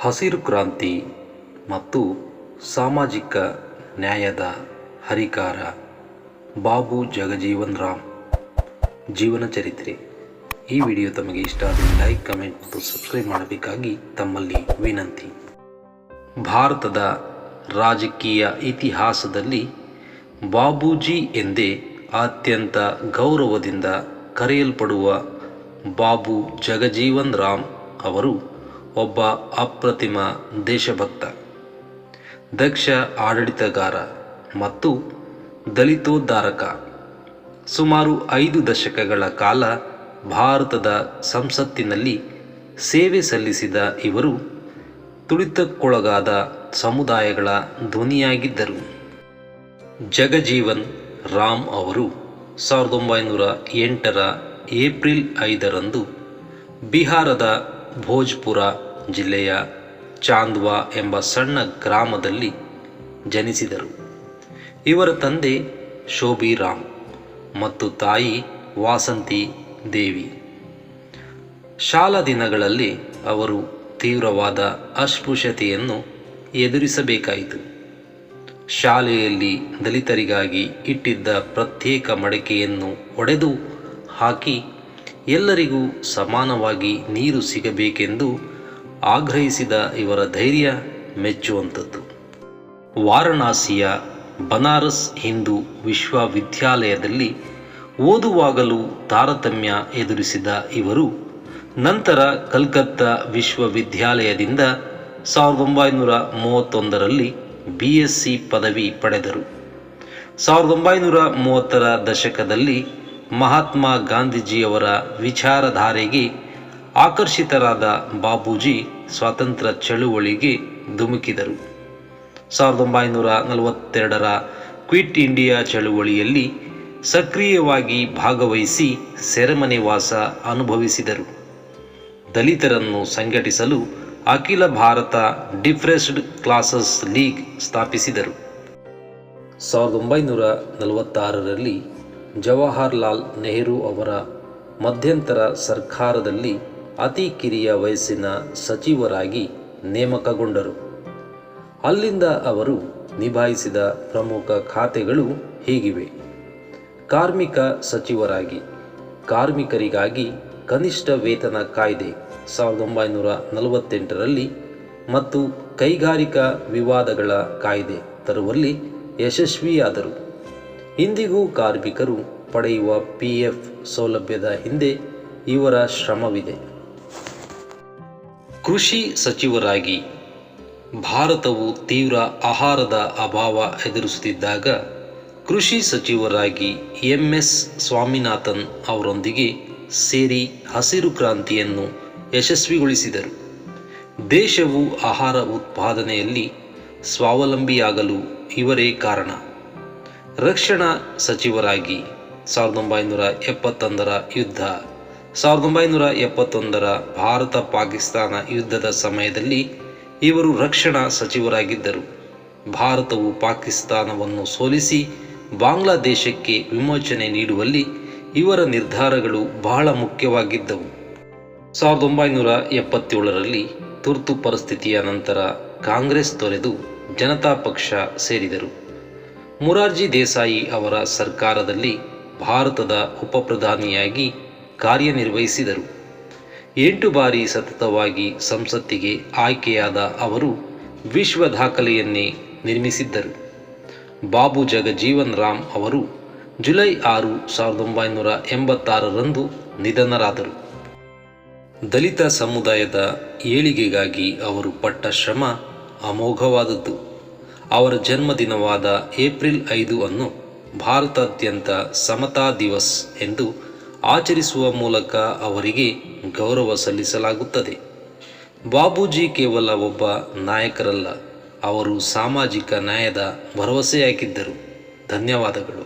ಹಸಿರು ಕ್ರಾಂತಿ ಮತ್ತು ಸಾಮಾಜಿಕ ನ್ಯಾಯದ ಹರಿಕಾರ ಬಾಬು ಜಗಜೀವನ್ ರಾಮ್ ಜೀವನ ಚರಿತ್ರೆ. ಈ ವಿಡಿಯೋ ತಮಗೆ ಇಷ್ಟ ಆದರೆ ಲೈಕ್, ಕಮೆಂಟ್ ಮತ್ತು ಸಬ್ಸ್ಕ್ರೈಬ್ ಮಾಡಬೇಕಾಗಿ ತಮ್ಮಲ್ಲಿ ವಿನಂತಿ. ಭಾರತದ ರಾಜಕೀಯ ಇತಿಹಾಸದಲ್ಲಿ ಬಾಬೂಜಿ ಎಂದೇ ಅತ್ಯಂತ ಗೌರವದಿಂದ ಕರೆಯಲ್ಪಡುವ ಬಾಬು ಜಗಜೀವನ್ ರಾಮ್ ಅವರು ಒಬ್ಬ ಅಪ್ರತಿಮ ದೇಶಭಕ್ತ, ದಕ್ಷ ಆಡಳಿತಗಾರ ಮತ್ತು ದಲಿತೋದ್ಧಾರಕ. ಸುಮಾರು 5 ದಶಕಗಳ ಕಾಲ ಭಾರತದ ಸಂಸತ್ತಿನಲ್ಲಿ ಸೇವೆ ಸಲ್ಲಿಸಿದ ಇವರು ತುಳಿತಕ್ಕೊಳಗಾದ ಸಮುದಾಯಗಳ ಧ್ವನಿಯಾಗಿದ್ದರು. ಜಗಜೀವನ್ ರಾಮ್ ಅವರು 1908ರ ಏಪ್ರಿಲ್ 5ರಂದು ಬಿಹಾರದ ಭೋಜ್ಪುರ ಜಿಲ್ಲೆಯ ಚಾಂದ್ವಾ ಎಂಬ ಸಣ್ಣ ಗ್ರಾಮದಲ್ಲಿ ಜನಿಸಿದರು. ಇವರ ತಂದೆ ಶೋಭಿ ರಾಮ್ ಮತ್ತು ತಾಯಿ ವಾಸಂತಿ ದೇವಿ. ಶಾಲಾ ದಿನಗಳಲ್ಲಿ ಅವರು ತೀವ್ರವಾದ ಅಸ್ಪೃಶ್ಯತೆಯನ್ನು ಎದುರಿಸಬೇಕಾಯಿತು. ಶಾಲೆಯಲ್ಲಿ ದಲಿತರಿಗಾಗಿ ಇಟ್ಟಿದ್ದ ಪ್ರತ್ಯೇಕ ಮಡಕೆಯನ್ನು ಒಡೆದು ಹಾಕಿ ಎಲ್ಲರಿಗೂ ಸಮಾನವಾಗಿ ನೀರು ಸಿಗಬೇಕೆಂದು ಆಗ್ರಹಿಸಿದ ಇವರ ಧೈರ್ಯ ಮೆಚ್ಚುವಂಥದ್ದು. ವಾರಣಾಸಿಯ ಬನಾರಸ್ ಹಿಂದೂ ವಿಶ್ವವಿದ್ಯಾಲಯದಲ್ಲಿ ಓದುವಾಗಲೂ ತಾರತಮ್ಯ ಎದುರಿಸಿದ ಇವರು ನಂತರ ಕಲ್ಕತ್ತಾ ವಿಶ್ವವಿದ್ಯಾಲಯದಿಂದ 1931ರಲ್ಲಿ BSc ಪದವಿ ಪಡೆದರು. 1930ರ ದಶಕದಲ್ಲಿ ಮಹಾತ್ಮ ಗಾಂಧೀಜಿಯವರ ವಿಚಾರಧಾರೆಗೆ ಆಕರ್ಷಿತರಾದ ಬಾಬೂಜಿ ಸ್ವಾತಂತ್ರ್ಯ ಚಳುವಳಿಗೆ ಧುಮುಕಿದರು. 1942ರ ಕ್ವಿಟ್ ಇಂಡಿಯಾ ಚಳುವಳಿಯಲ್ಲಿ ಸಕ್ರಿಯವಾಗಿ ಭಾಗವಹಿಸಿ ಸೆರೆಮನೆ ವಾಸ ಅನುಭವಿಸಿದರು. ದಲಿತರನ್ನು ಸಂಘಟಿಸಲು ಅಖಿಲ ಭಾರತ ಡಿಪ್ರೆಸ್ಡ್ ಕ್ಲಾಸಸ್ ಲೀಗ್ ಸ್ಥಾಪಿಸಿದರು. 1946ರಲ್ಲಿ ಜವಾಹರ್ಲಾಲ್ ನೆಹರು ಅವರ ಮಧ್ಯಂತರ ಸರ್ಕಾರದಲ್ಲಿ ಅತಿ ಕಿರಿಯ ವಯಸ್ಸಿನ ಸಚಿವರಾಗಿ ನೇಮಕಗೊಂಡರು. ಅಲ್ಲಿಂದ ಅವರು ನಿಭಾಯಿಸಿದ ಪ್ರಮುಖ ಖಾತೆಗಳು ಹೀಗಿವೆ: ಕಾರ್ಮಿಕ ಸಚಿವರಾಗಿ ಕಾರ್ಮಿಕರಿಗಾಗಿ ಕನಿಷ್ಠ ವೇತನ ಕಾಯ್ದೆ 1948ರಲ್ಲಿ ಮತ್ತು ಕೈಗಾರಿಕಾ ವಿವಾದಗಳ ಕಾಯ್ದೆ ತರುವಲ್ಲಿ ಯಶಸ್ವಿಯಾದರು. ಇಂದಿಗೂ ಕಾರ್ಮಿಕರು ಪಡೆಯುವ PF ಸೌಲಭ್ಯದ ಹಿಂದೆ ಇವರ ಶ್ರಮವಿದೆ. ಕೃಷಿ ಸಚಿವರಾಗಿ ಭಾರತವು ತೀವ್ರ ಆಹಾರದ ಅಭಾವ ಎದುರಿಸುತ್ತಿದ್ದಾಗ ಕೃಷಿ ಸಚಿವರಾಗಿ MS ಸ್ವಾಮಿನಾಥನ್ ಅವರೊಂದಿಗೆ ಸೇರಿ ಹಸಿರು ಕ್ರಾಂತಿಯನ್ನು ಯಶಸ್ವಿಗೊಳಿಸಿದರು. ದೇಶವು ಆಹಾರ ಉತ್ಪಾದನೆಯಲ್ಲಿ ಸ್ವಾವಲಂಬಿಯಾಗಲು ಇವರೇ ಕಾರಣ. ರಕ್ಷಣಾ ಸಚಿವರಾಗಿ 1971ರ ಯುದ್ಧ, 1971ರ ಭಾರತ ಪಾಕಿಸ್ತಾನ ಯುದ್ಧದ ಸಮಯದಲ್ಲಿ ಇವರು ರಕ್ಷಣಾ ಸಚಿವರಾಗಿದ್ದರು. ಭಾರತವು ಪಾಕಿಸ್ತಾನವನ್ನು ಸೋಲಿಸಿ ಬಾಂಗ್ಲಾದೇಶಕ್ಕೆ ವಿಮೋಚನೆ ನೀಡುವಲ್ಲಿ ಇವರ ನಿರ್ಧಾರಗಳು ಬಹಳ ಮುಖ್ಯವಾಗಿದ್ದವು. 1977ರಲ್ಲಿ ತುರ್ತು ಪರಿಸ್ಥಿತಿಯ ನಂತರ ಕಾಂಗ್ರೆಸ್ ತೊರೆದು ಜನತಾ ಪಕ್ಷ ಸೇರಿದರು. ಮೊರಾರ್ಜಿ ದೇಸಾಯಿ ಅವರ ಸರ್ಕಾರದಲ್ಲಿ ಭಾರತದ ಉಪಪ್ರಧಾನಿಯಾಗಿ ಕಾರ್ಯನಿರ್ವಹಿಸಿದರು. 8 ಬಾರಿ ಸತತವಾಗಿ ಸಂಸತ್ತಿಗೆ ಆಯ್ಕೆಯಾದ ಅವರು ವಿಶ್ವ ದಾಖಲೆಯನ್ನೇ ನಿರ್ಮಿಸಿದ್ದರು. ಬಾಬು ಜಗಜೀವನ್ ರಾಮ್ ಅವರು ಜುಲೈ 6, 1986ರಂದು ನಿಧನರಾದರು. ದಲಿತ ಸಮುದಾಯದ ಏಳಿಗೆಗಾಗಿ ಅವರು ಪಟ್ಟ ಶ್ರಮ ಅಮೋಘವಾದದ್ದು. ಅವರ ಜನ್ಮದಿನವಾದ ಏಪ್ರಿಲ್ 5 ಅನ್ನು ಭಾರತಾದ್ಯಂತ ಸಮತಾ ದಿವಸ್ ಎಂದು ಆಚರಿಸುವ ಮೂಲಕ ಅವರಿಗೆ ಗೌರವ ಸಲ್ಲಿಸಲಾಗುತ್ತದೆ. ಬಾಬೂಜಿ ಕೇವಲ ಒಬ್ಬ ನಾಯಕರಲ್ಲ, ಅವರು ಸಾಮಾಜಿಕ ನ್ಯಾಯದ ಭರವಸೆಯಾಗಿದ್ದರು. ಧನ್ಯವಾದಗಳು.